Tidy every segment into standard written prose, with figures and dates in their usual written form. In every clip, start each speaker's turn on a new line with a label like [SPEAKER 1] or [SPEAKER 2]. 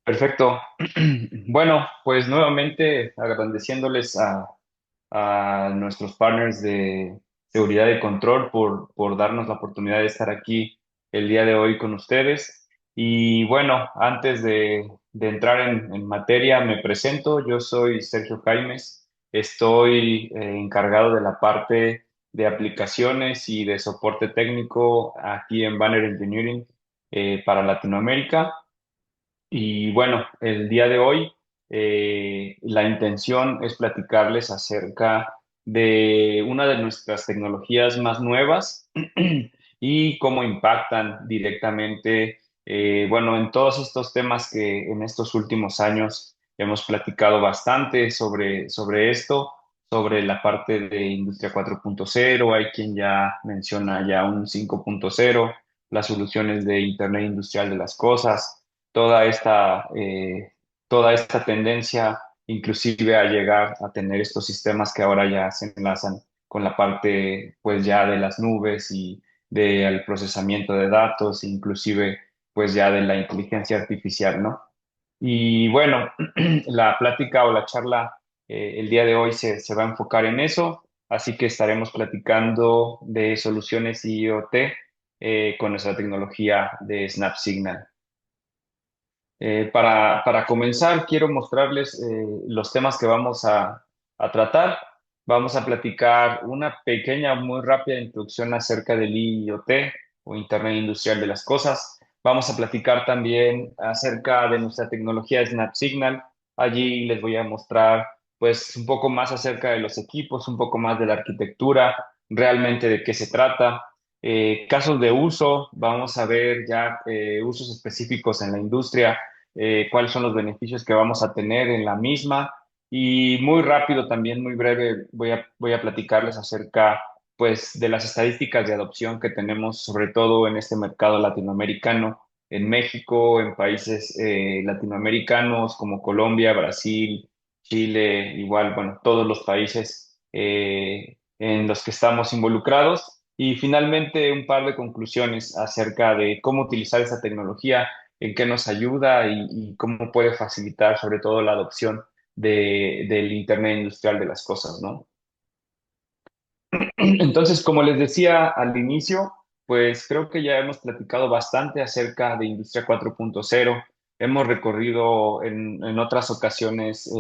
[SPEAKER 1] Perfecto. Bueno, pues nuevamente agradeciéndoles a nuestros partners de seguridad y control por darnos la oportunidad de estar aquí el día de hoy con ustedes. Y bueno, antes de entrar en materia, me presento. Yo soy Sergio Jaimes. Estoy encargado de la parte de aplicaciones y de soporte técnico aquí en Banner Engineering para Latinoamérica. Y bueno, el día de hoy la intención es platicarles acerca de una de nuestras tecnologías más nuevas y cómo impactan directamente, bueno, en todos estos temas que en estos últimos años hemos platicado bastante sobre esto, sobre la parte de Industria 4.0. Hay quien ya menciona ya un 5.0, las soluciones de Internet Industrial de las Cosas, toda toda esta tendencia inclusive a llegar a tener estos sistemas que ahora ya se enlazan con la parte pues ya de las nubes y del procesamiento de datos, inclusive pues ya de la inteligencia artificial, ¿no? Y bueno, la plática o la charla el día de hoy se va a enfocar en eso, así que estaremos platicando de soluciones IoT con nuestra tecnología de SnapSignal. Para comenzar, quiero mostrarles los temas que vamos a tratar. Vamos a platicar una pequeña, muy rápida introducción acerca del IoT o Internet Industrial de las Cosas. Vamos a platicar también acerca de nuestra tecnología SnapSignal. Allí les voy a mostrar pues un poco más acerca de los equipos, un poco más de la arquitectura, realmente de qué se trata. Casos de uso, vamos a ver ya usos específicos en la industria, cuáles son los beneficios que vamos a tener en la misma. Y muy rápido, también muy breve, voy a platicarles acerca pues, de las estadísticas de adopción que tenemos, sobre todo en este mercado latinoamericano, en México, en países latinoamericanos como Colombia, Brasil, Chile, igual, bueno, todos los países en los que estamos involucrados. Y finalmente, un par de conclusiones acerca de cómo utilizar esta tecnología, en qué nos ayuda y cómo puede facilitar sobre todo la adopción del Internet Industrial de las Cosas, ¿no? Entonces, como les decía al inicio, pues creo que ya hemos platicado bastante acerca de Industria 4.0. Hemos recorrido en otras ocasiones,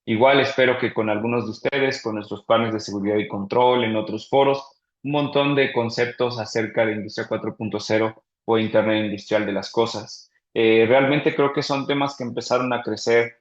[SPEAKER 1] igual espero que con algunos de ustedes, con nuestros planes de seguridad y control, en otros foros, un montón de conceptos acerca de Industria 4.0 o Internet Industrial de las Cosas. Realmente creo que son temas que empezaron a crecer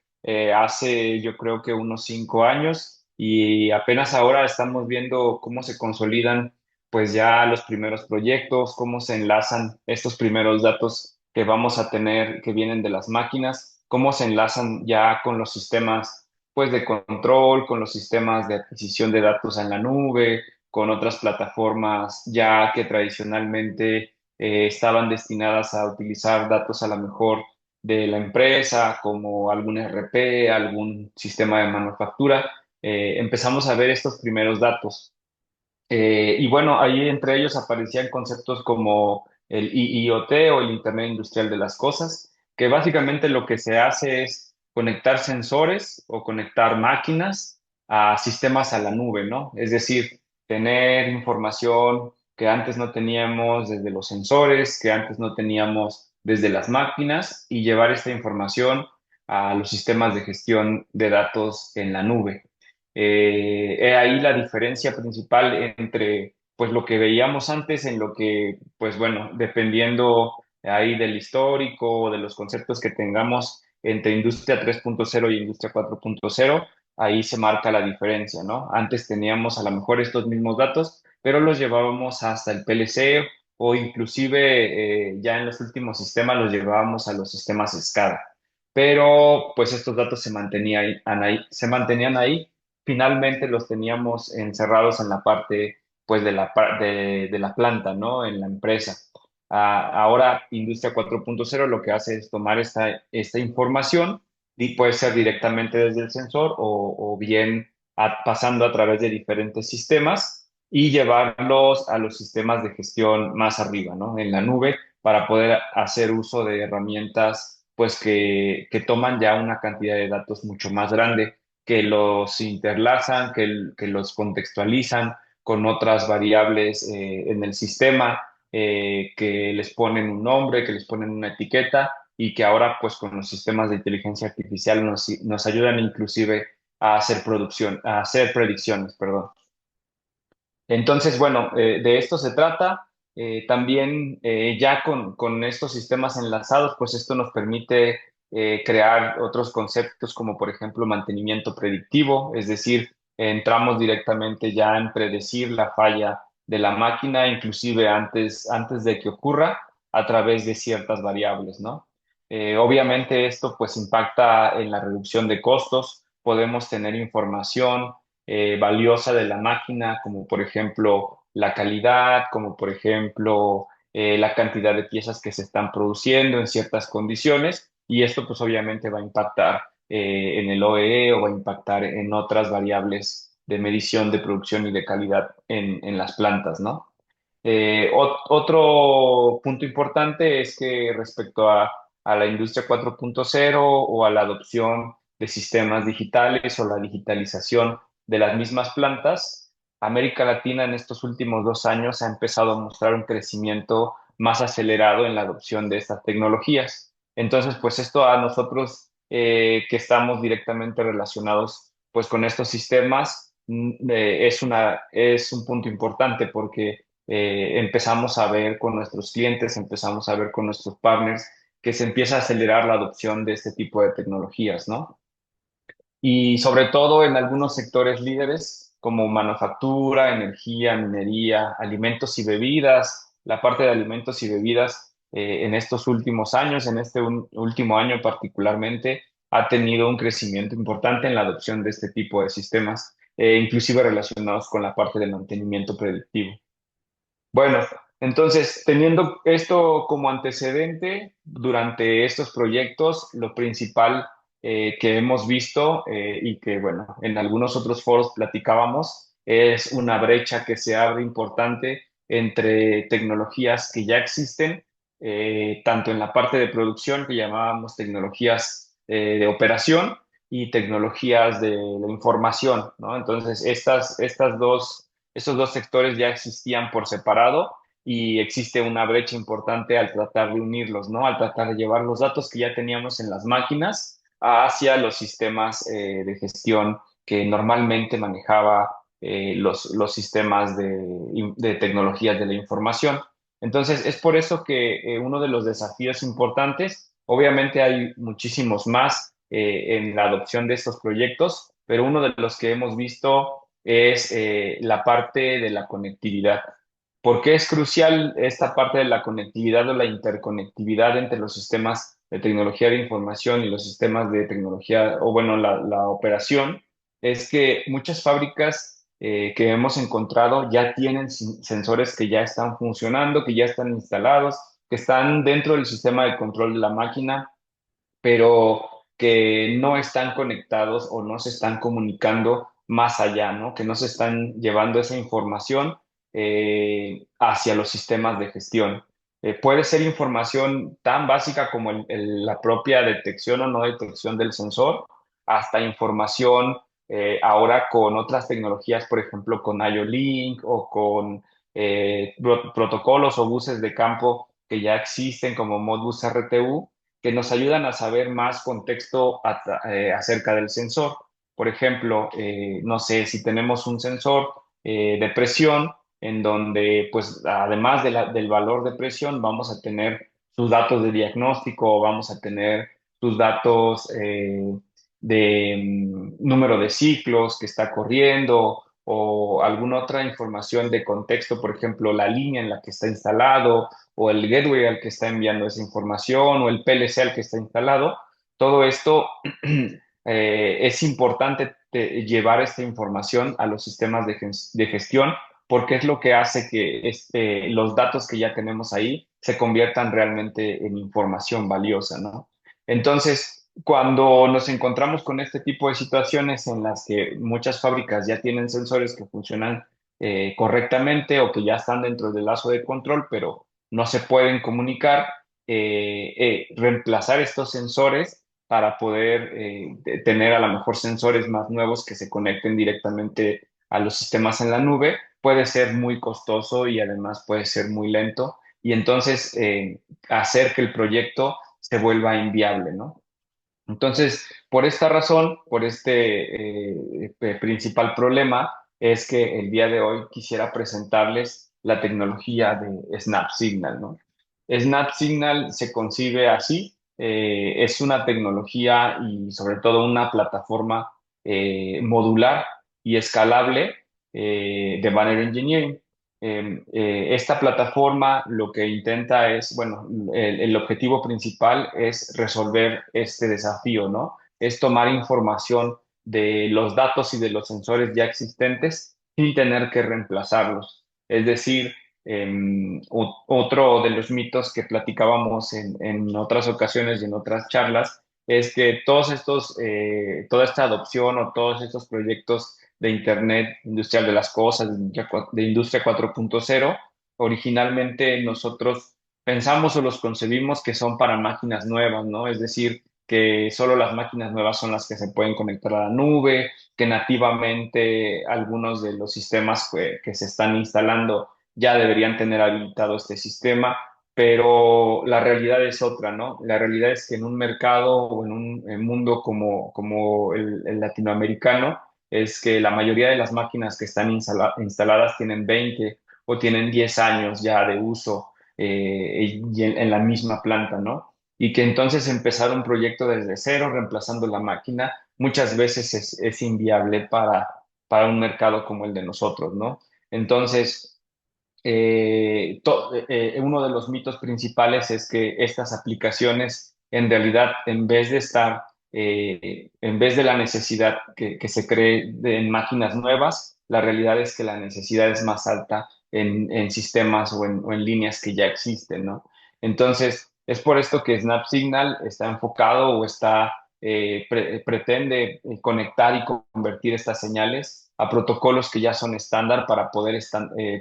[SPEAKER 1] hace yo creo que unos 5 años y apenas ahora estamos viendo cómo se consolidan pues ya los primeros proyectos, cómo se enlazan estos primeros datos que vamos a tener que vienen de las máquinas, cómo se enlazan ya con los sistemas pues de control, con los sistemas de adquisición de datos en la nube, con otras plataformas ya que tradicionalmente estaban destinadas a utilizar datos a lo mejor de la empresa, como algún RP, algún sistema de manufactura. Empezamos a ver estos primeros datos. Y bueno, ahí entre ellos aparecían conceptos como el IoT o el Internet Industrial de las Cosas, que básicamente lo que se hace es conectar sensores o conectar máquinas a sistemas a la nube, ¿no? Es decir, tener información que antes no teníamos desde los sensores, que antes no teníamos desde las máquinas y llevar esta información a los sistemas de gestión de datos en la nube. He ahí la diferencia principal entre pues lo que veíamos antes en lo que, pues bueno, dependiendo ahí del histórico, de los conceptos que tengamos entre Industria 3.0 y Industria 4.0, ahí se marca la diferencia, ¿no? Antes teníamos a lo mejor estos mismos datos, pero los llevábamos hasta el PLC o inclusive ya en los últimos sistemas los llevábamos a los sistemas SCADA. Pero pues estos datos se mantenían ahí, finalmente los teníamos encerrados en la parte pues de la planta, ¿no? En la empresa. Ahora Industria 4.0 lo que hace es tomar esta información y puede ser directamente desde el sensor o bien pasando a través de diferentes sistemas y llevarlos a los sistemas de gestión más arriba, ¿no? En la nube para poder hacer uso de herramientas pues que toman ya una cantidad de datos mucho más grande, que los interlazan, que los contextualizan con otras variables en el sistema, que les ponen un nombre, que les ponen una etiqueta y que ahora pues con los sistemas de inteligencia artificial nos ayudan inclusive a hacer a hacer predicciones, perdón. Entonces, bueno, de esto se trata. También ya con estos sistemas enlazados, pues esto nos permite crear otros conceptos como por ejemplo mantenimiento predictivo, es decir, entramos directamente ya en predecir la falla de la máquina, inclusive antes de que ocurra, a través de ciertas variables, ¿no? Obviamente esto pues impacta en la reducción de costos, podemos tener información valiosa de la máquina, como por ejemplo la calidad, como por ejemplo la cantidad de piezas que se están produciendo en ciertas condiciones, y esto pues obviamente va a impactar en el OEE o va a impactar en otras variables de medición de producción y de calidad en las plantas, ¿no? Otro punto importante es que respecto a la industria 4.0 o a la adopción de sistemas digitales o la digitalización de las mismas plantas, América Latina en estos últimos 2 años ha empezado a mostrar un crecimiento más acelerado en la adopción de estas tecnologías. Entonces, pues esto a nosotros que estamos directamente relacionados pues con estos sistemas es un punto importante porque empezamos a ver con nuestros clientes, empezamos a ver con nuestros partners que se empieza a acelerar la adopción de este tipo de tecnologías, ¿no? Y sobre todo en algunos sectores líderes como manufactura, energía, minería, alimentos y bebidas. La parte de alimentos y bebidas en estos últimos años, en este último año particularmente, ha tenido un crecimiento importante en la adopción de este tipo de sistemas, inclusive relacionados con la parte de mantenimiento predictivo. Bueno, entonces, teniendo esto como antecedente, durante estos proyectos, lo principal que hemos visto y que, bueno, en algunos otros foros platicábamos, es una brecha que se abre importante entre tecnologías que ya existen, tanto en la parte de producción, que llamábamos tecnologías de operación, y tecnologías de la información, ¿no? Entonces, estos dos sectores ya existían por separado y existe una brecha importante al tratar de unirlos, ¿no? Al tratar de llevar los datos que ya teníamos en las máquinas hacia los sistemas de gestión que normalmente manejaba los sistemas de tecnologías de la información. Entonces, es por eso que uno de los desafíos importantes, obviamente hay muchísimos más en la adopción de estos proyectos, pero uno de los que hemos visto es la parte de la conectividad. ¿Por qué es crucial esta parte de la conectividad o la interconectividad entre los sistemas de tecnología de información y los sistemas de tecnología, o bueno, la operación? Es que muchas fábricas que hemos encontrado ya tienen sensores que ya están funcionando, que ya están instalados, que están dentro del sistema de control de la máquina, pero que no están conectados o no se están comunicando más allá, ¿no? Que no se están llevando esa información hacia los sistemas de gestión. Puede ser información tan básica como la propia detección o no detección del sensor, hasta información ahora con otras tecnologías, por ejemplo, con IO-Link o con protocolos o buses de campo que ya existen como Modbus RTU, que nos ayudan a saber más contexto acerca del sensor. Por ejemplo, no sé, si tenemos un sensor de presión, en donde, pues, además del valor de presión, vamos a tener sus datos de diagnóstico, vamos a tener sus datos de número de ciclos que está corriendo o alguna otra información de contexto, por ejemplo, la línea en la que está instalado o el gateway al que está enviando esa información o el PLC al que está instalado. Todo esto es importante llevar esta información a los sistemas de gestión porque es lo que hace que los datos que ya tenemos ahí se conviertan realmente en información valiosa, ¿no? Entonces, cuando nos encontramos con este tipo de situaciones en las que muchas fábricas ya tienen sensores que funcionan correctamente o que ya están dentro del lazo de control, pero no se pueden comunicar, reemplazar estos sensores para poder tener a lo mejor sensores más nuevos que se conecten directamente a los sistemas en la nube, puede ser muy costoso y además puede ser muy lento y entonces hacer que el proyecto se vuelva inviable, ¿no? Entonces, por esta razón, por este principal problema, es que el día de hoy quisiera presentarles la tecnología de Snap Signal, ¿no? Snap Signal se concibe así, es una tecnología y sobre todo una plataforma modular y escalable de Banner Engineering. Esta plataforma lo que intenta es, bueno, el objetivo principal es resolver este desafío, ¿no? Es tomar información de los datos y de los sensores ya existentes sin tener que reemplazarlos. Es decir, otro de los mitos que platicábamos en otras ocasiones y en otras charlas es que toda esta adopción o todos estos proyectos de Internet industrial de las cosas, de industria 4.0, originalmente nosotros pensamos o los concebimos que son para máquinas nuevas, ¿no? Es decir, que solo las máquinas nuevas son las que se pueden conectar a la nube, que nativamente algunos de los sistemas que se están instalando ya deberían tener habilitado este sistema, pero la realidad es otra, ¿no? La realidad es que en un mercado o en un mundo como el latinoamericano, es que la mayoría de las máquinas que están instaladas tienen 20 o tienen 10 años ya de uso y en la misma planta, ¿no? Y que entonces empezar un proyecto desde cero, reemplazando la máquina, muchas veces es inviable para un mercado como el de nosotros, ¿no? Entonces, uno de los mitos principales es que estas aplicaciones, en realidad, en vez de la necesidad que se cree en máquinas nuevas, la realidad es que la necesidad es más alta en sistemas o en líneas que ya existen, ¿no? Entonces, es por esto que Snap Signal está enfocado o pretende conectar y convertir estas señales a protocolos que ya son estándar para poder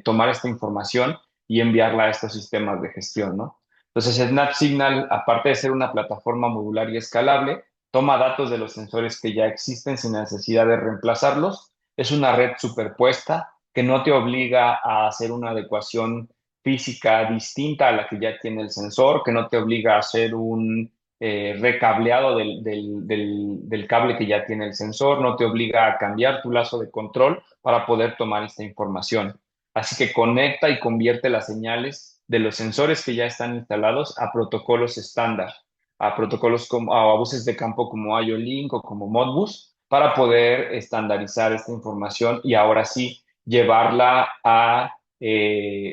[SPEAKER 1] tomar esta información y enviarla a estos sistemas de gestión, ¿no? Entonces, Snap Signal, aparte de ser una plataforma modular y escalable, toma datos de los sensores que ya existen sin necesidad de reemplazarlos. Es una red superpuesta que no te obliga a hacer una adecuación física distinta a la que ya tiene el sensor, que no te obliga a hacer un recableado del cable que ya tiene el sensor, no te obliga a cambiar tu lazo de control para poder tomar esta información. Así que conecta y convierte las señales de los sensores que ya están instalados a protocolos estándar, a protocolos como a buses de campo como IO-Link o como Modbus para poder estandarizar esta información y ahora sí llevarla a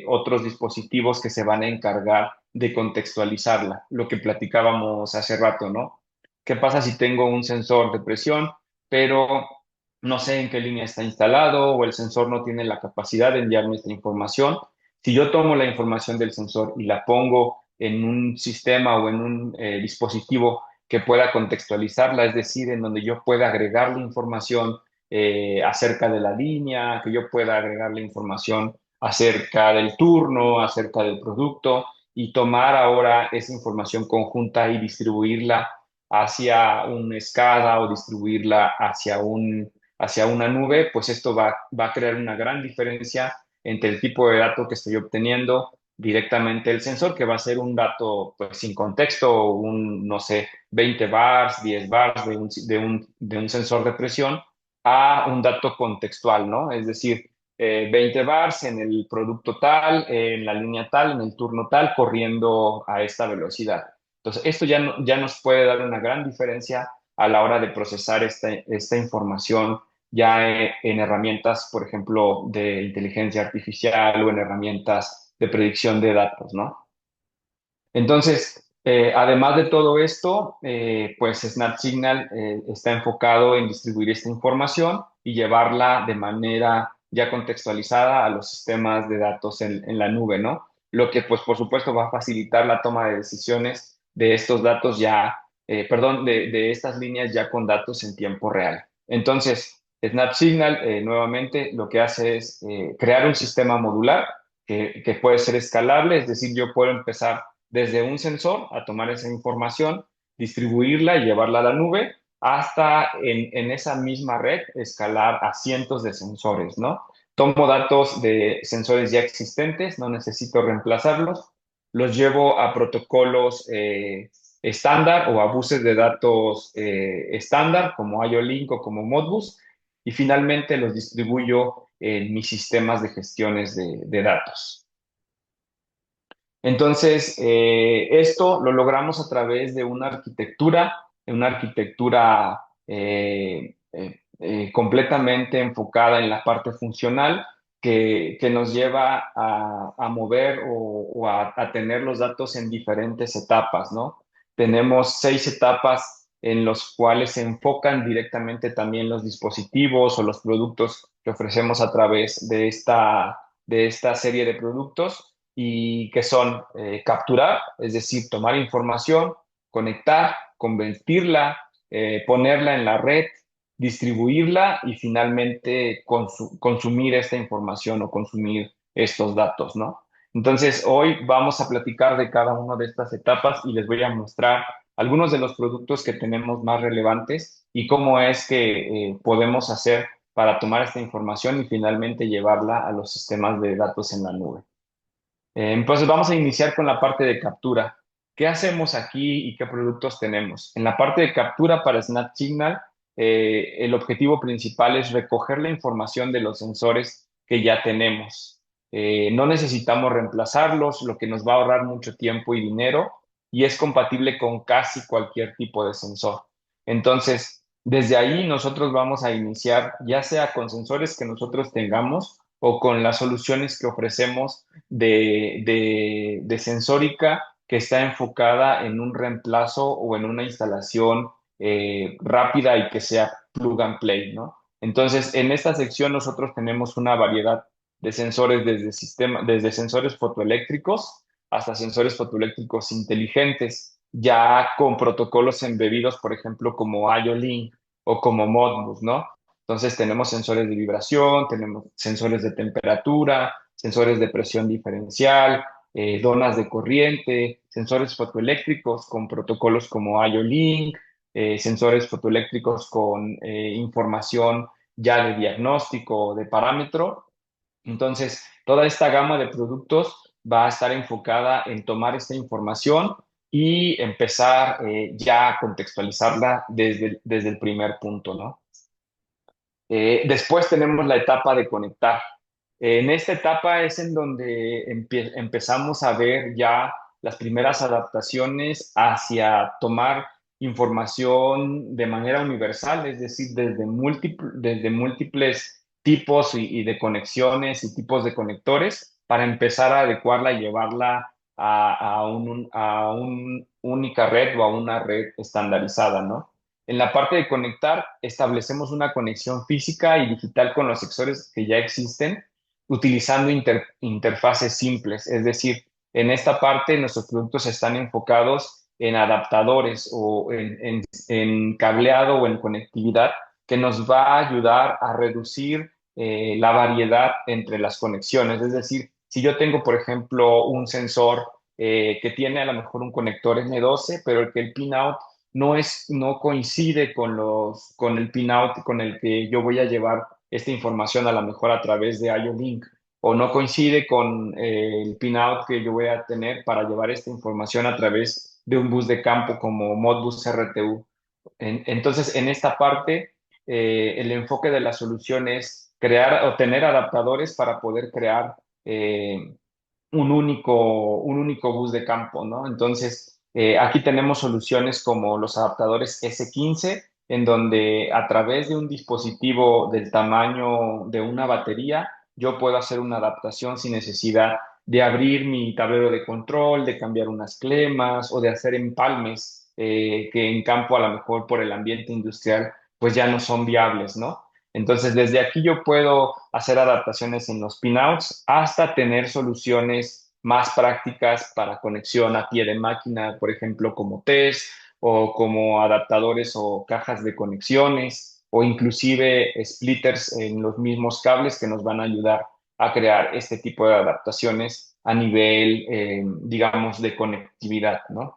[SPEAKER 1] otros dispositivos que se van a encargar de contextualizarla, lo que platicábamos hace rato, ¿no? ¿Qué pasa si tengo un sensor de presión, pero no sé en qué línea está instalado o el sensor no tiene la capacidad de enviarme esta información? Si yo tomo la información del sensor y la pongo en un sistema o en un dispositivo que pueda contextualizarla, es decir, en donde yo pueda agregarle información acerca de la línea, que yo pueda agregarle información acerca del turno, acerca del producto y tomar ahora esa información conjunta y distribuirla hacia un SCADA o distribuirla hacia una nube, pues esto va a crear una gran diferencia entre el tipo de dato que estoy obteniendo directamente del sensor, que va a ser un dato pues sin contexto, no sé, 20 bars, 10 bars de un sensor de presión, a un dato contextual, ¿no? Es decir, 20 bars en el producto tal, en la línea tal, en el turno tal, corriendo a esta velocidad. Entonces, esto ya nos puede dar una gran diferencia a la hora de procesar esta información ya en herramientas, por ejemplo, de inteligencia artificial o en herramientas de predicción de datos, ¿no? Entonces, además de todo esto, pues Snap Signal está enfocado en distribuir esta información y llevarla de manera ya contextualizada a los sistemas de datos en la nube, ¿no? Lo que, pues, por supuesto, va a facilitar la toma de decisiones de estos datos perdón, de estas líneas ya con datos en tiempo real. Entonces, Snap Signal, nuevamente, lo que hace es crear un sistema modular que puede ser escalable, es decir, yo puedo empezar desde un sensor a tomar esa información, distribuirla y llevarla a la nube, hasta en esa misma red escalar a cientos de sensores, ¿no? Tomo datos de sensores ya existentes, no necesito reemplazarlos, los llevo a protocolos estándar o a buses de datos estándar como IO-Link o como Modbus, y finalmente los distribuyo en mis sistemas de gestiones de datos. Entonces, esto lo logramos a través de una arquitectura completamente enfocada en la parte funcional que nos lleva a mover o a tener los datos en diferentes etapas, ¿no? Tenemos 6 etapas en los cuales se enfocan directamente también los dispositivos o los productos que ofrecemos a través de esta serie de productos y que son capturar, es decir, tomar información, conectar, convertirla, ponerla en la red, distribuirla y finalmente consumir esta información o consumir estos datos, ¿no? Entonces, hoy vamos a platicar de cada una de estas etapas y les voy a mostrar algunos de los productos que tenemos más relevantes y cómo es que podemos hacer para tomar esta información y finalmente llevarla a los sistemas de datos en la nube. Entonces vamos a iniciar con la parte de captura. ¿Qué hacemos aquí y qué productos tenemos? En la parte de captura para Snap Signal, el objetivo principal es recoger la información de los sensores que ya tenemos. No necesitamos reemplazarlos, lo que nos va a ahorrar mucho tiempo y dinero, y es compatible con casi cualquier tipo de sensor. Entonces, desde ahí nosotros vamos a iniciar, ya sea con sensores que nosotros tengamos o con las soluciones que ofrecemos de sensórica que está enfocada en un reemplazo o en una instalación rápida y que sea plug and play, ¿no? Entonces, en esta sección nosotros tenemos una variedad de sensores desde sensores fotoeléctricos hasta sensores fotoeléctricos inteligentes, ya con protocolos embebidos, por ejemplo, como IO-Link o como Modbus, ¿no? Entonces tenemos sensores de vibración, tenemos sensores de temperatura, sensores de presión diferencial, donas de corriente, sensores fotoeléctricos con protocolos como IO-Link, sensores fotoeléctricos con información ya de diagnóstico, de parámetro. Entonces, toda esta gama de productos va a estar enfocada en tomar esta información y empezar ya a contextualizarla desde el primer punto, ¿no? Después tenemos la etapa de conectar. En esta etapa es en donde empezamos a ver ya las primeras adaptaciones hacia tomar información de manera universal, es decir, desde múltiples tipos y de conexiones y tipos de conectores para empezar a adecuarla y llevarla a un única red o a una red estandarizada, ¿no? En la parte de conectar, establecemos una conexión física y digital con los sensores que ya existen, utilizando interfaces simples. Es decir, en esta parte nuestros productos están enfocados en adaptadores o en cableado o en conectividad que nos va a ayudar a reducir la variedad entre las conexiones. Es decir, si yo tengo, por ejemplo, un sensor que tiene a lo mejor un conector N12, pero el pinout no coincide con el pinout con el que yo voy a llevar esta información a lo mejor a través de IO-Link, o no coincide con el pinout que yo voy a tener para llevar esta información a través de un bus de campo como Modbus RTU. Entonces, en esta parte, el enfoque de la solución es crear o tener adaptadores para poder crear un único bus de campo, ¿no? Entonces, aquí tenemos soluciones como los adaptadores S15, en donde a través de un dispositivo del tamaño de una batería, yo puedo hacer una adaptación sin necesidad de abrir mi tablero de control, de cambiar unas clemas o de hacer empalmes que en campo a lo mejor por el ambiente industrial pues ya no son viables, ¿no? Entonces, desde aquí yo puedo hacer adaptaciones en los pinouts hasta tener soluciones más prácticas para conexión a pie de máquina, por ejemplo, como test o como adaptadores o cajas de conexiones o inclusive splitters en los mismos cables que nos van a ayudar a crear este tipo de adaptaciones a nivel, digamos, de conectividad, ¿no?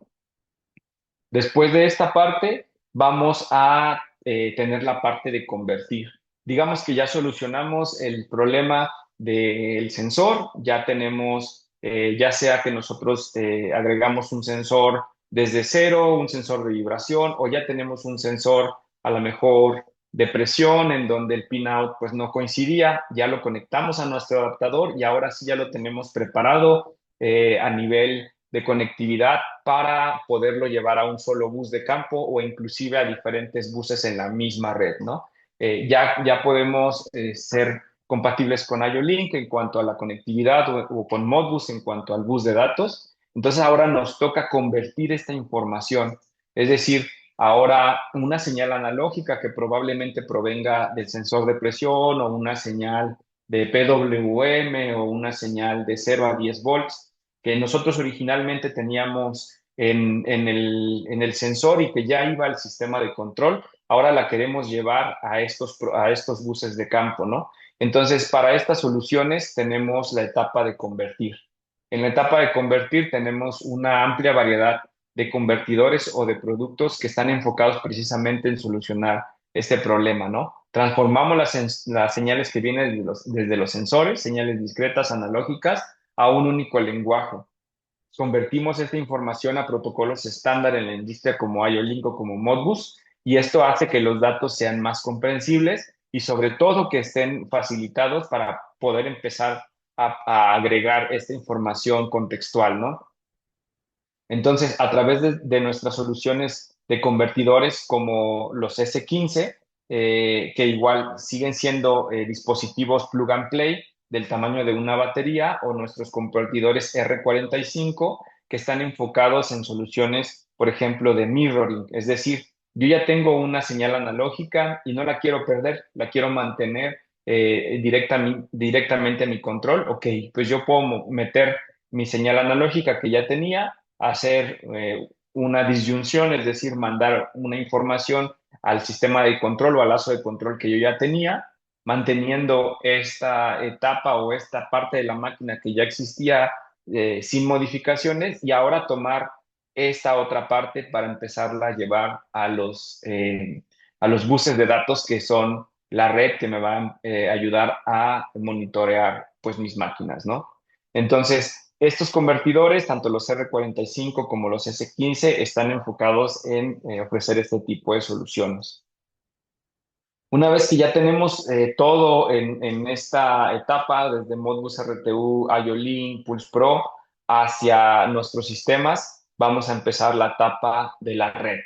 [SPEAKER 1] Después de esta parte, vamos a tener la parte de convertir. Digamos que ya solucionamos el problema del sensor, ya tenemos, ya sea que nosotros agregamos un sensor desde cero, un sensor de vibración, o ya tenemos un sensor a lo mejor de presión en donde el pinout pues no coincidía, ya lo conectamos a nuestro adaptador y ahora sí ya lo tenemos preparado a nivel de conectividad para poderlo llevar a un solo bus de campo o inclusive a diferentes buses en la misma red, ¿no? Ya podemos ser compatibles con IO-Link en cuanto a la conectividad o con Modbus en cuanto al bus de datos. Entonces ahora nos toca convertir esta información, es decir, ahora una señal analógica que probablemente provenga del sensor de presión o una señal de PWM o una señal de 0 a 10 volts que nosotros originalmente teníamos en el sensor y que ya iba al sistema de control, ahora la queremos llevar a estos buses de campo, ¿no? Entonces, para estas soluciones tenemos la etapa de convertir. En la etapa de convertir tenemos una amplia variedad de convertidores o de productos que están enfocados precisamente en solucionar este problema, ¿no? Transformamos las señales que vienen desde los sensores, señales discretas, analógicas, a un único lenguaje. Convertimos esta información a protocolos estándar en la industria como IO-Link o como Modbus, y esto hace que los datos sean más comprensibles y sobre todo que estén facilitados para poder empezar a agregar esta información contextual, ¿no? Entonces, a través de nuestras soluciones de convertidores como los S15, que igual siguen siendo dispositivos plug and play del tamaño de una batería, o nuestros convertidores R45, que están enfocados en soluciones, por ejemplo, de mirroring. Es decir, yo ya tengo una señal analógica y no la quiero perder, la quiero mantener directamente a mi control. Ok, pues yo puedo meter mi señal analógica que ya tenía, hacer una disyunción, es decir, mandar una información al sistema de control o al lazo de control que yo ya tenía, manteniendo esta etapa o esta parte de la máquina que ya existía sin modificaciones, y ahora tomar esta otra parte para empezarla a llevar a los buses de datos que son la red que me va a ayudar a monitorear pues mis máquinas, ¿no? Entonces, estos convertidores, tanto los R45 como los S15, están enfocados en ofrecer este tipo de soluciones. Una vez que ya tenemos todo en esta etapa, desde Modbus RTU, IO-Link, Pulse Pro, hacia nuestros sistemas, vamos a empezar la etapa de la red.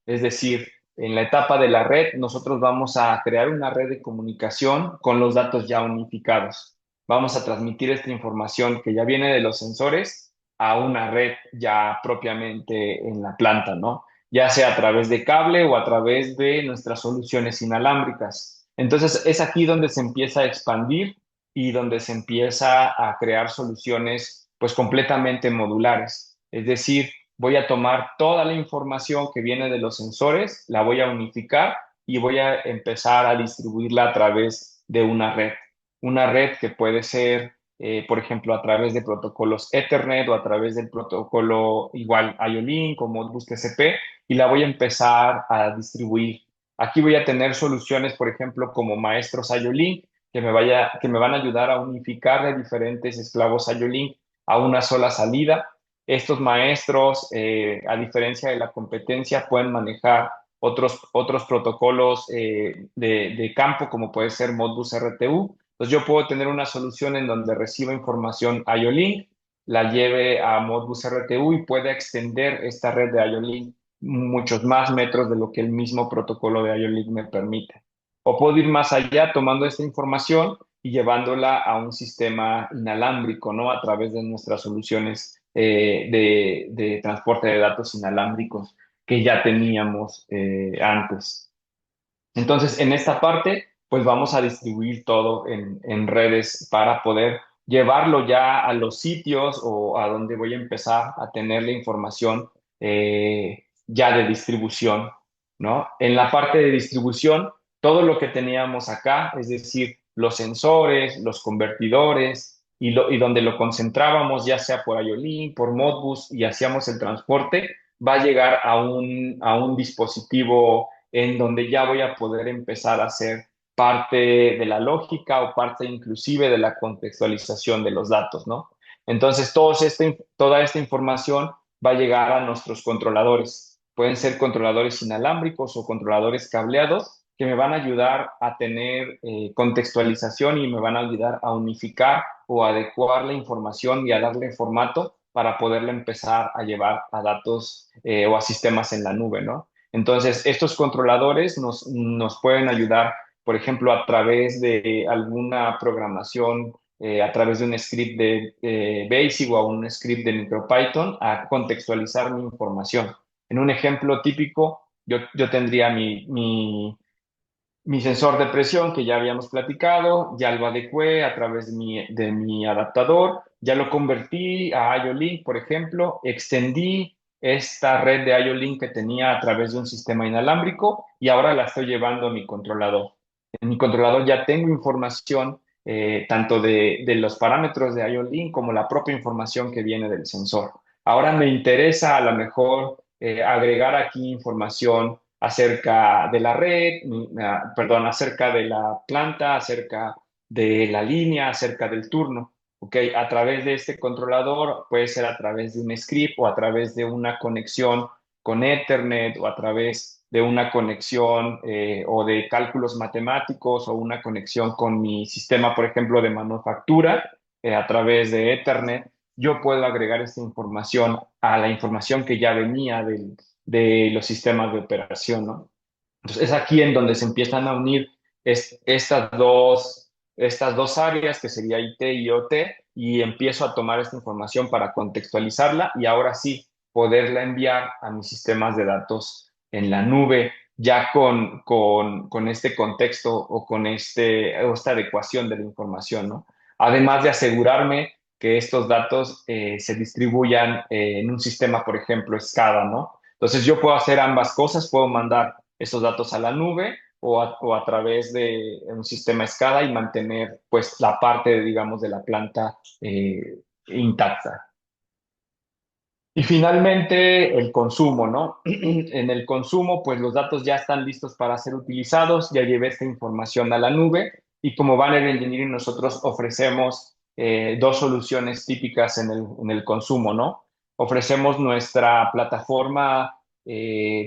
[SPEAKER 1] Es decir, en la etapa de la red, nosotros vamos a crear una red de comunicación con los datos ya unificados. Vamos a transmitir esta información que ya viene de los sensores a una red ya propiamente en la planta, ¿no? Ya sea a través de cable o a través de nuestras soluciones inalámbricas. Entonces es aquí donde se empieza a expandir y donde se empieza a crear soluciones pues completamente modulares. Es decir, voy a tomar toda la información que viene de los sensores, la voy a unificar y voy a empezar a distribuirla a través de una red. Una red que puede ser por ejemplo, a través de protocolos Ethernet o a través del protocolo igual IO-Link o Modbus TCP, y la voy a empezar a distribuir. Aquí voy a tener soluciones, por ejemplo, como maestros IO-Link, que me van a ayudar a unificar de diferentes esclavos IO-Link a una sola salida. Estos maestros, a diferencia de la competencia, pueden manejar otros protocolos de campo, como puede ser Modbus RTU. Entonces yo puedo tener una solución en donde reciba información IO-Link, la lleve a Modbus RTU y pueda extender esta red de IO-Link muchos más metros de lo que el mismo protocolo de IO-Link me permite. O puedo ir más allá tomando esta información y llevándola a un sistema inalámbrico, ¿no? A través de nuestras soluciones de transporte de datos inalámbricos que ya teníamos antes. Entonces, en esta parte, pues vamos a distribuir todo en redes para poder llevarlo ya a los sitios o a donde voy a empezar a tener la información ya de distribución, ¿no? En la parte de distribución, todo lo que teníamos acá, es decir, los sensores, los convertidores, y donde lo concentrábamos, ya sea por IO-Link, por Modbus, y hacíamos el transporte, va a llegar a un dispositivo en donde ya voy a poder empezar a hacer parte de la lógica o parte inclusive de la contextualización de los datos, ¿no? Entonces, toda esta información va a llegar a nuestros controladores. Pueden ser controladores inalámbricos o controladores cableados que me van a ayudar a tener contextualización y me van a ayudar a unificar o adecuar la información y a darle formato para poderla empezar a llevar a datos o a sistemas en la nube, ¿no? Entonces, estos controladores nos pueden ayudar, por ejemplo, a través de alguna programación, a través de un script de BASIC o a un script de MicroPython, a contextualizar mi información. En un ejemplo típico, yo tendría mi sensor de presión que ya habíamos platicado, ya lo adecué a través de mi adaptador, ya lo convertí a IO-Link, por ejemplo, extendí esta red de IO-Link que tenía a través de un sistema inalámbrico y ahora la estoy llevando a mi controlador. En mi controlador ya tengo información tanto de los parámetros de IO-Link como la propia información que viene del sensor. Ahora me interesa a lo mejor agregar aquí información acerca de la red, perdón, acerca de la planta, acerca de la línea, acerca del turno. ¿Ok? A través de este controlador, puede ser a través de un script o a través de una conexión con Ethernet o a través de una conexión o de cálculos matemáticos o una conexión con mi sistema, por ejemplo, de manufactura a través de Ethernet. Yo puedo agregar esta información a la información que ya venía de los sistemas de operación, ¿no? Entonces es aquí en donde se empiezan a unir estas dos áreas, que sería IT y OT, y empiezo a tomar esta información para contextualizarla y ahora sí poderla enviar a mis sistemas de datos en la nube, ya con este contexto o con o esta adecuación de la información, ¿no? Además de asegurarme que estos datos se distribuyan en un sistema, por ejemplo, SCADA, ¿no? Entonces yo puedo hacer ambas cosas, puedo mandar estos datos a la nube o a través de un sistema SCADA y mantener pues la parte, digamos, de la planta intacta. Y finalmente, el consumo, ¿no? En el consumo, pues los datos ya están listos para ser utilizados, ya llevé esta información a la nube y como Banner Engineering nosotros ofrecemos dos soluciones típicas en el consumo, ¿no? Ofrecemos nuestra plataforma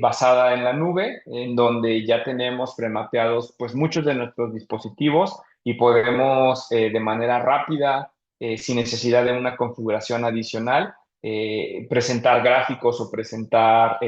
[SPEAKER 1] basada en la nube, en donde ya tenemos premapeados pues muchos de nuestros dispositivos y podemos de manera rápida, sin necesidad de una configuración adicional, presentar gráficos o presentar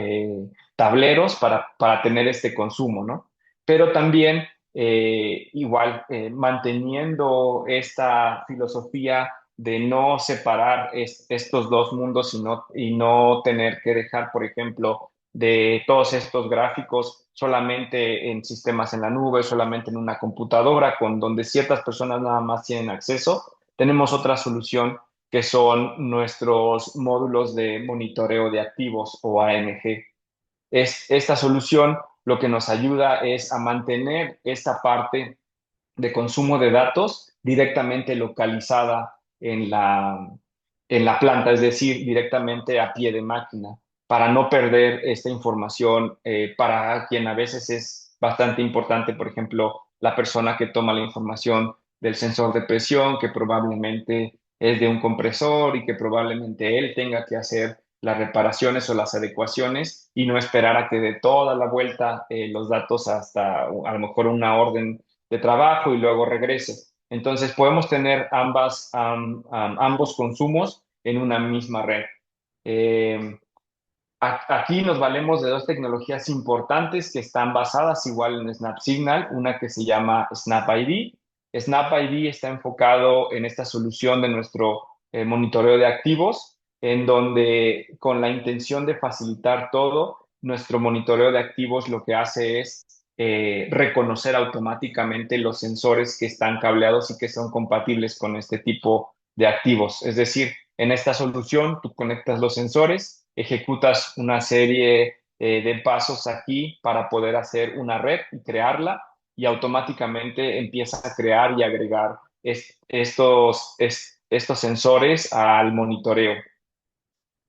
[SPEAKER 1] tableros para tener este consumo, ¿no? Pero también igual manteniendo esta filosofía de no separar estos dos mundos y no tener que dejar, por ejemplo, de todos estos gráficos solamente en sistemas en la nube, solamente en una computadora, con donde ciertas personas nada más tienen acceso. Tenemos otra solución que son nuestros módulos de monitoreo de activos o AMG. Esta solución lo que nos ayuda es a mantener esta parte de consumo de datos directamente localizada en la planta, es decir, directamente a pie de máquina, para no perder esta información para quien a veces es bastante importante, por ejemplo, la persona que toma la información del sensor de presión, que probablemente es de un compresor y que probablemente él tenga que hacer las reparaciones o las adecuaciones y no esperar a que dé toda la vuelta los datos hasta a lo mejor una orden de trabajo y luego regrese. Entonces podemos tener ambos consumos en una misma red. Eh, Aquí nos valemos de dos tecnologías importantes que están basadas igual en SnapSignal, una que se llama SnapID. SnapID está enfocado en esta solución de nuestro monitoreo de activos, en donde con la intención de facilitar todo, nuestro monitoreo de activos lo que hace es reconocer automáticamente los sensores que están cableados y que son compatibles con este tipo de activos. Es decir, en esta solución tú conectas los sensores, ejecutas una serie de pasos aquí para poder hacer una red y crearla y automáticamente empieza a crear y agregar estos sensores al monitoreo.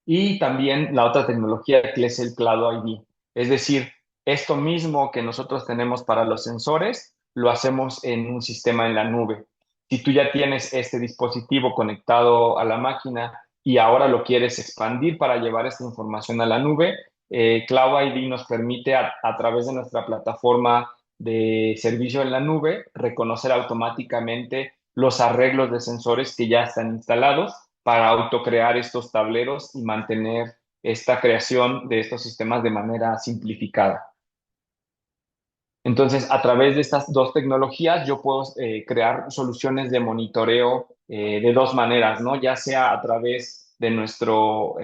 [SPEAKER 1] Y también la otra tecnología que es el Cloud ID. Es decir, esto mismo que nosotros tenemos para los sensores, lo hacemos en un sistema en la nube. Si tú ya tienes este dispositivo conectado a la máquina y ahora lo quieres expandir para llevar esta información a la nube, Cloud ID nos permite a través de nuestra plataforma de servicio en la nube reconocer automáticamente los arreglos de sensores que ya están instalados para autocrear estos tableros y mantener esta creación de estos sistemas de manera simplificada. Entonces, a través de estas dos tecnologías, yo puedo crear soluciones de monitoreo de dos maneras, ¿no? Ya sea a través de nuestro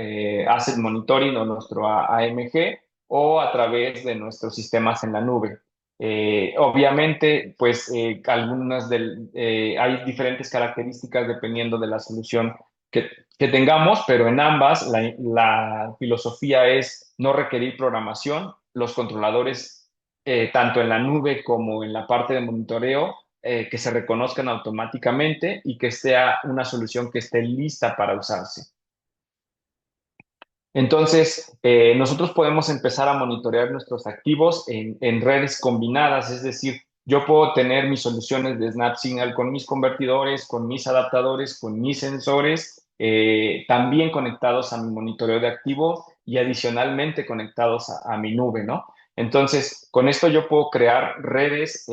[SPEAKER 1] Asset Monitoring o nuestro AMG o a través de nuestros sistemas en la nube. Obviamente, pues hay diferentes características dependiendo de la solución que, que tengamos, pero en ambas la filosofía es no requerir programación. Los controladores tanto en la nube como en la parte de monitoreo, que se reconozcan automáticamente y que sea una solución que esté lista para usarse. Entonces, nosotros podemos empezar a monitorear nuestros activos en redes combinadas, es decir, yo puedo tener mis soluciones de Snap Signal con mis convertidores, con mis adaptadores, con mis sensores, también conectados a mi monitoreo de activo y adicionalmente conectados a mi nube, ¿no? Entonces, con esto yo puedo crear redes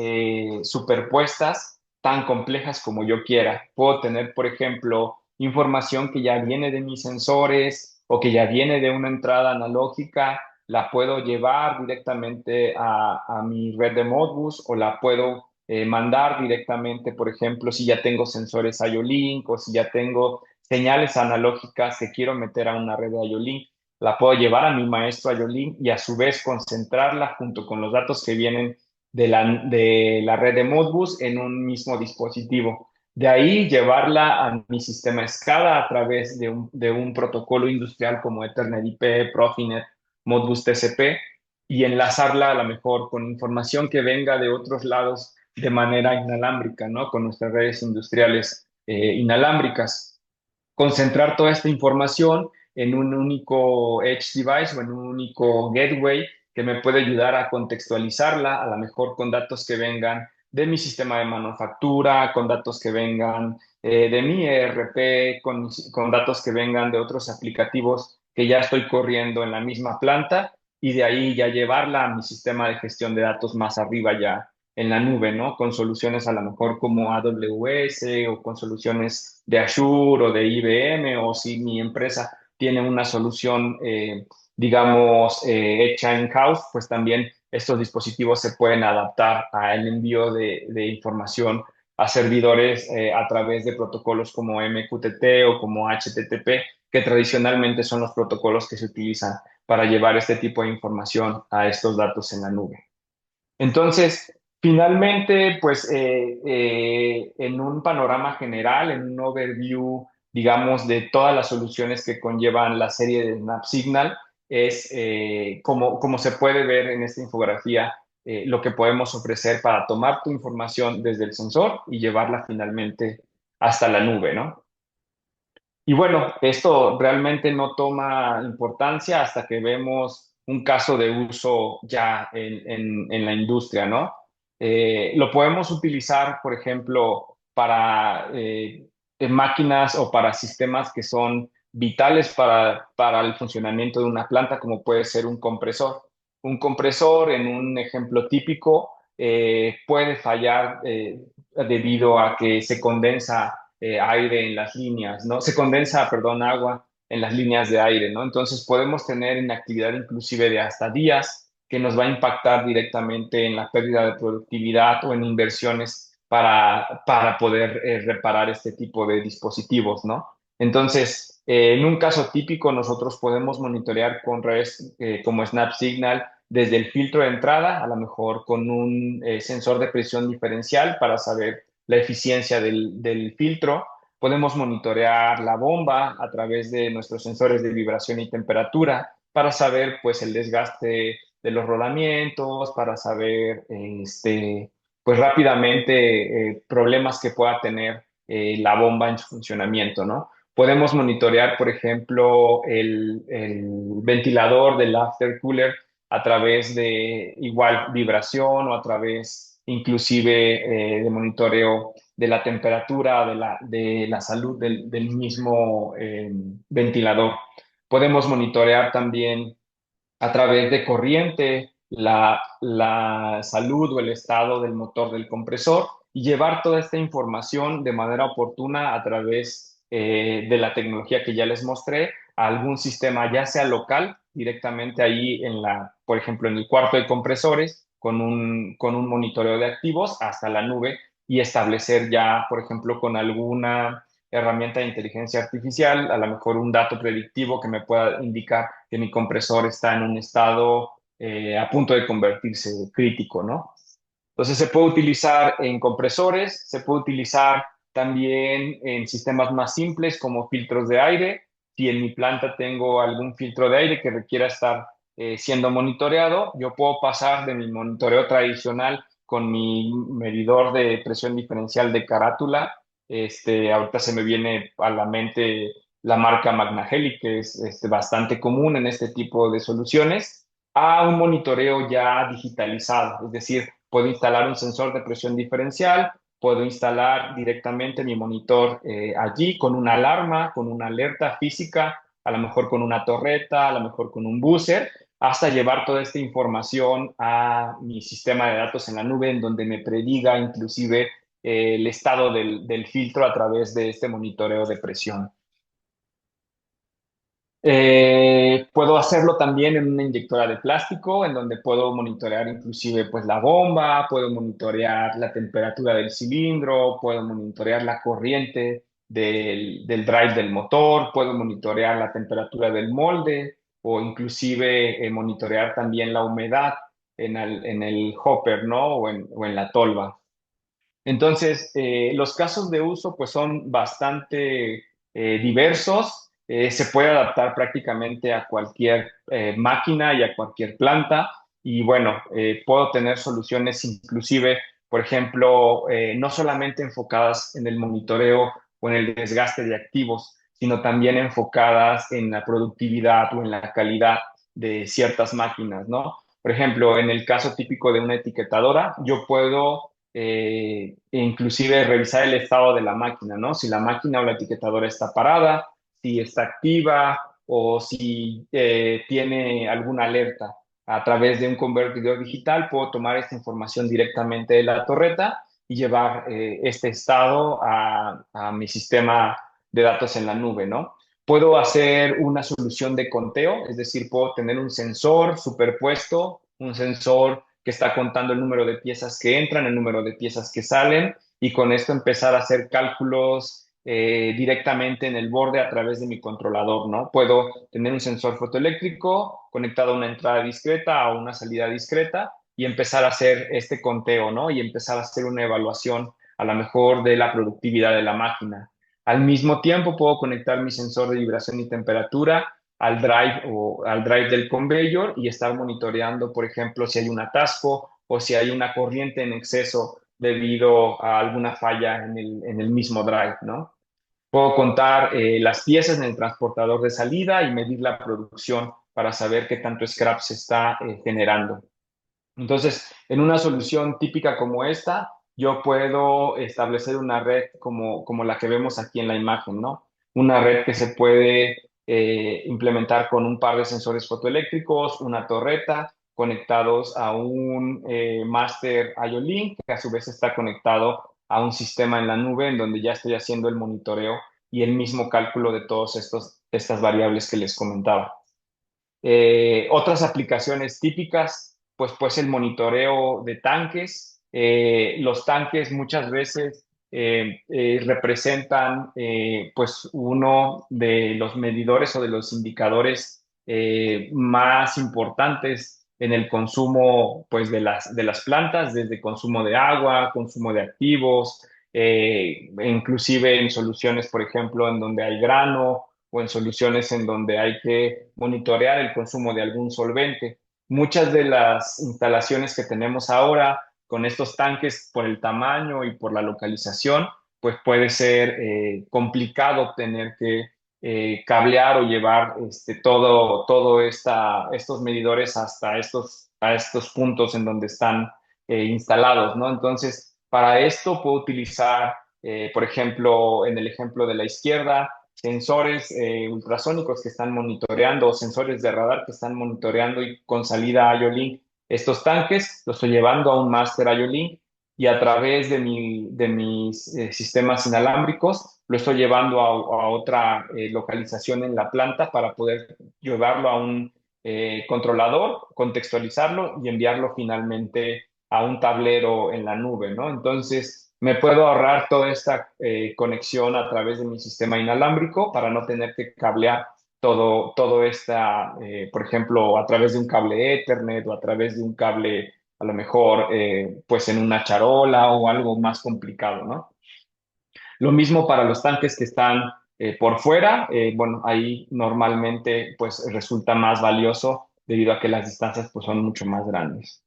[SPEAKER 1] superpuestas tan complejas como yo quiera. Puedo tener, por ejemplo, información que ya viene de mis sensores o que ya viene de una entrada analógica, la puedo llevar directamente a mi red de Modbus o la puedo mandar directamente, por ejemplo, si ya tengo sensores IO-Link o si ya tengo señales analógicas que quiero meter a una red de IO-Link, la puedo llevar a mi maestro IO-Link y a su vez concentrarla junto con los datos que vienen de la red de Modbus en un mismo dispositivo. De ahí llevarla a mi sistema SCADA a través de un protocolo industrial como Ethernet IP, Profinet, Modbus TCP y enlazarla a lo mejor con información que venga de otros lados de manera inalámbrica, ¿no? Con nuestras redes industriales inalámbricas. Concentrar toda esta información en un único Edge device o en un único gateway que me puede ayudar a contextualizarla, a lo mejor con datos que vengan de mi sistema de manufactura, con datos que vengan de mi ERP, con datos que vengan de otros aplicativos que ya estoy corriendo en la misma planta y de ahí ya llevarla a mi sistema de gestión de datos más arriba ya en la nube, ¿no? Con soluciones a lo mejor como AWS o con soluciones de Azure o de IBM o si mi empresa tiene una solución, digamos, hecha in-house, pues también estos dispositivos se pueden adaptar al envío de información a servidores a través de protocolos como MQTT o como HTTP, que tradicionalmente son los protocolos que se utilizan para llevar este tipo de información a estos datos en la nube. Entonces, finalmente, pues en un panorama general, en un overview, digamos, de todas las soluciones que conllevan la serie de SnapSignal, es como se puede ver en esta infografía, lo que podemos ofrecer para tomar tu información desde el sensor y llevarla finalmente hasta la nube, ¿no? Y bueno, esto realmente no toma importancia hasta que vemos un caso de uso ya en la industria, ¿no? Lo podemos utilizar, por ejemplo, para máquinas o para sistemas que son vitales para el funcionamiento de una planta, como puede ser un compresor. Un compresor, en un ejemplo típico, puede fallar debido a que se condensa aire en las líneas, ¿no? Se condensa, perdón, agua en las líneas de aire, ¿no? Entonces podemos tener inactividad inclusive de hasta días que nos va a impactar directamente en la pérdida de productividad o en inversiones para poder reparar este tipo de dispositivos, ¿no? Entonces, en un caso típico, nosotros podemos monitorear con redes como SnapSignal desde el filtro de entrada, a lo mejor con un sensor de presión diferencial para saber la eficiencia del filtro. Podemos monitorear la bomba a través de nuestros sensores de vibración y temperatura para saber pues el desgaste de los rodamientos, para saber pues rápidamente problemas que pueda tener la bomba en su funcionamiento, ¿no? Podemos monitorear, por ejemplo, el ventilador del after cooler a través de igual vibración o a través inclusive de monitoreo de la temperatura, de la salud del mismo ventilador. Podemos monitorear también a través de corriente la salud o el estado del motor del compresor y llevar toda esta información de manera oportuna a través de la tecnología que ya les mostré a algún sistema, ya sea local, directamente ahí por ejemplo, en el cuarto de compresores, con un monitoreo de activos hasta la nube y establecer ya, por ejemplo, con alguna herramienta de inteligencia artificial, a lo mejor un dato predictivo que me pueda indicar que mi compresor está en un estado a punto de convertirse crítico, ¿no? Entonces se puede utilizar en compresores, se puede utilizar también en sistemas más simples como filtros de aire. Si en mi planta tengo algún filtro de aire que requiera estar siendo monitoreado, yo puedo pasar de mi monitoreo tradicional con mi medidor de presión diferencial de carátula. Ahorita se me viene a la mente la marca Magnageli, que es bastante común en este tipo de soluciones, a un monitoreo ya digitalizado, es decir, puedo instalar un sensor de presión diferencial, puedo instalar directamente mi monitor allí con una alarma, con una alerta física, a lo mejor con una torreta, a lo mejor con un buzzer, hasta llevar toda esta información a mi sistema de datos en la nube, en donde me prediga inclusive el estado del filtro a través de este monitoreo de presión. Puedo hacerlo también en una inyectora de plástico, en donde puedo monitorear inclusive pues la bomba, puedo monitorear la temperatura del cilindro, puedo monitorear la corriente del drive del motor, puedo monitorear la temperatura del molde o inclusive monitorear también la humedad en el hopper, ¿no? O en la tolva. Entonces, los casos de uso pues son bastante diversos. Se puede adaptar prácticamente a cualquier máquina y a cualquier planta. Y bueno, puedo tener soluciones inclusive, por ejemplo, no solamente enfocadas en el monitoreo o en el desgaste de activos, sino también enfocadas en la productividad o en la calidad de ciertas máquinas, ¿no? Por ejemplo, en el caso típico de una etiquetadora, yo puedo inclusive revisar el estado de la máquina, ¿no? Si la máquina o la etiquetadora está parada, si está activa o si tiene alguna alerta. A través de un convertidor digital puedo tomar esta información directamente de la torreta y llevar este estado a mi sistema de datos en la nube, ¿no? Puedo hacer una solución de conteo, es decir, puedo tener un sensor superpuesto, un sensor que está contando el número de piezas que entran, el número de piezas que salen, y con esto empezar a hacer cálculos directamente en el borde a través de mi controlador, ¿no? Puedo tener un sensor fotoeléctrico conectado a una entrada discreta o una salida discreta y empezar a hacer este conteo, ¿no? Y empezar a hacer una evaluación a lo mejor de la productividad de la máquina. Al mismo tiempo puedo conectar mi sensor de vibración y temperatura al drive del conveyor y estar monitoreando, por ejemplo, si hay un atasco o si hay una corriente en exceso debido a alguna falla en el mismo drive, ¿no? Puedo contar las piezas en el transportador de salida y medir la producción para saber qué tanto scrap se está generando. Entonces, en una solución típica como esta, yo puedo establecer una red como la que vemos aquí en la imagen, ¿no? Una red que se puede implementar con un par de sensores fotoeléctricos, una torreta, conectados a un Master IO-Link, que a su vez está conectado a un sistema en la nube en donde ya estoy haciendo el monitoreo y el mismo cálculo de todas estas variables que les comentaba. Otras aplicaciones típicas, pues el monitoreo de tanques. Los tanques muchas veces representan pues uno de los medidores o de los indicadores más importantes en el consumo pues de las plantas, desde consumo de agua, consumo de activos, inclusive en soluciones, por ejemplo, en donde hay grano o en soluciones en donde hay que monitorear el consumo de algún solvente. Muchas de las instalaciones que tenemos ahora con estos tanques por el tamaño y por la localización, pues puede ser complicado tener que cablear o llevar estos medidores hasta a estos puntos en donde están instalados, ¿no? Entonces, para esto puedo utilizar, por ejemplo, en el ejemplo de la izquierda, sensores ultrasónicos que están monitoreando o sensores de radar que están monitoreando y con salida IO-Link estos tanques, los estoy llevando a un máster IO-Link y a través de mis sistemas inalámbricos lo estoy llevando a otra localización en la planta para poder llevarlo a un controlador, contextualizarlo y enviarlo finalmente a un tablero en la nube, ¿no? Entonces, me puedo ahorrar toda esta conexión a través de mi sistema inalámbrico para no tener que cablear todo esta, por ejemplo, a través de un cable Ethernet o a través de un cable, a lo mejor, pues en una charola o algo más complicado, ¿no? Lo mismo para los tanques que están por fuera, bueno, ahí normalmente pues resulta más valioso debido a que las distancias pues son mucho más grandes.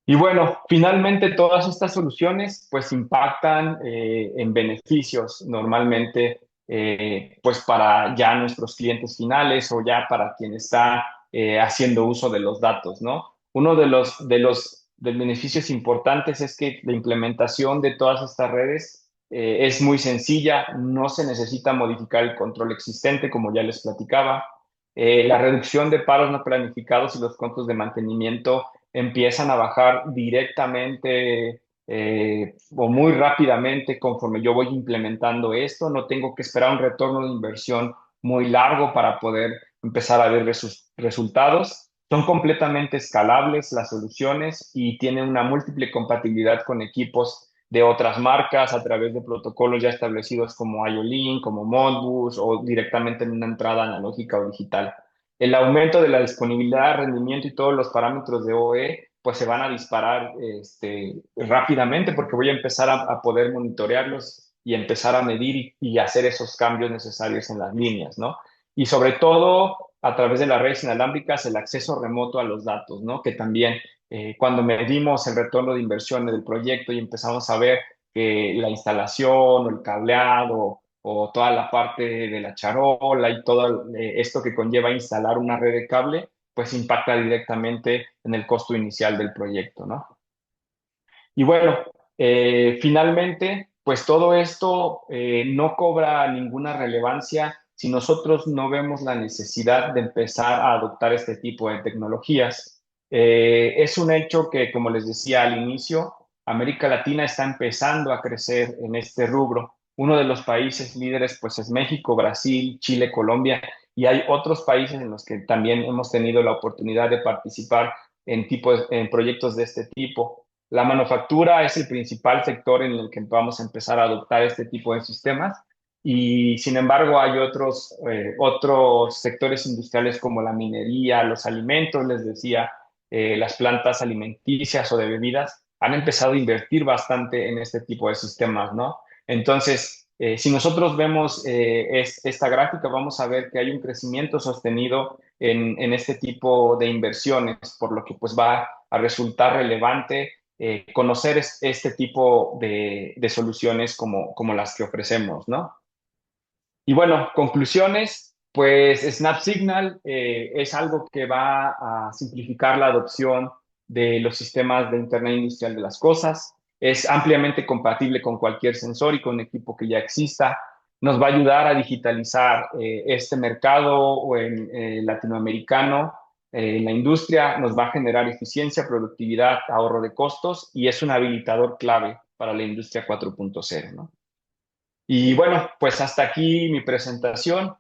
[SPEAKER 1] Y bueno, finalmente todas estas soluciones pues impactan en beneficios normalmente pues para ya nuestros clientes finales o ya para quien está haciendo uso de los datos, ¿no? Uno de beneficios importantes es que la implementación de todas estas redes es muy sencilla, no se necesita modificar el control existente, como ya les platicaba. La reducción de paros no planificados y los costos de mantenimiento empiezan a bajar directamente o muy rápidamente conforme yo voy implementando esto. No tengo que esperar un retorno de inversión muy largo para poder empezar a ver resultados. Son completamente escalables las soluciones y tienen una múltiple compatibilidad con equipos de otras marcas a través de protocolos ya establecidos como IO-Link, como Modbus o directamente en una entrada analógica o digital. El aumento de la disponibilidad, rendimiento y todos los parámetros de OE pues se van a disparar rápidamente porque voy a empezar a poder monitorearlos y empezar a medir y hacer esos cambios necesarios en las líneas, ¿no? Y sobre todo a través de las redes inalámbricas el acceso remoto a los datos, ¿no? Que también cuando medimos el retorno de inversión del proyecto y empezamos a ver que la instalación o el cableado o toda la parte de la charola y todo esto que conlleva instalar una red de cable, pues impacta directamente en el costo inicial del proyecto, ¿no? Y bueno, finalmente, pues todo esto no cobra ninguna relevancia si nosotros no vemos la necesidad de empezar a adoptar este tipo de tecnologías. Es un hecho que, como les decía al inicio, América Latina está empezando a crecer en este rubro. Uno de los países líderes, pues, es México, Brasil, Chile, Colombia, y hay otros países en los que también hemos tenido la oportunidad de participar en proyectos de este tipo. La manufactura es el principal sector en el que vamos a empezar a adoptar este tipo de sistemas y sin embargo hay otros sectores industriales como la minería, los alimentos, les decía, las plantas alimenticias o de bebidas han empezado a invertir bastante en este tipo de sistemas, ¿no? Entonces, si nosotros vemos esta gráfica, vamos a ver que hay un crecimiento sostenido en este tipo de inversiones, por lo que pues va a resultar relevante conocer este tipo de soluciones como las que ofrecemos, ¿no? Y bueno, conclusiones, pues Snap Signal es algo que va a simplificar la adopción de los sistemas de Internet Industrial de las Cosas, es ampliamente compatible con cualquier sensor y con equipo que ya exista, nos va a ayudar a digitalizar este mercado o latinoamericano, en la industria, nos va a generar eficiencia, productividad, ahorro de costos y es un habilitador clave para la industria 4.0, ¿no? Y bueno, pues hasta aquí mi presentación.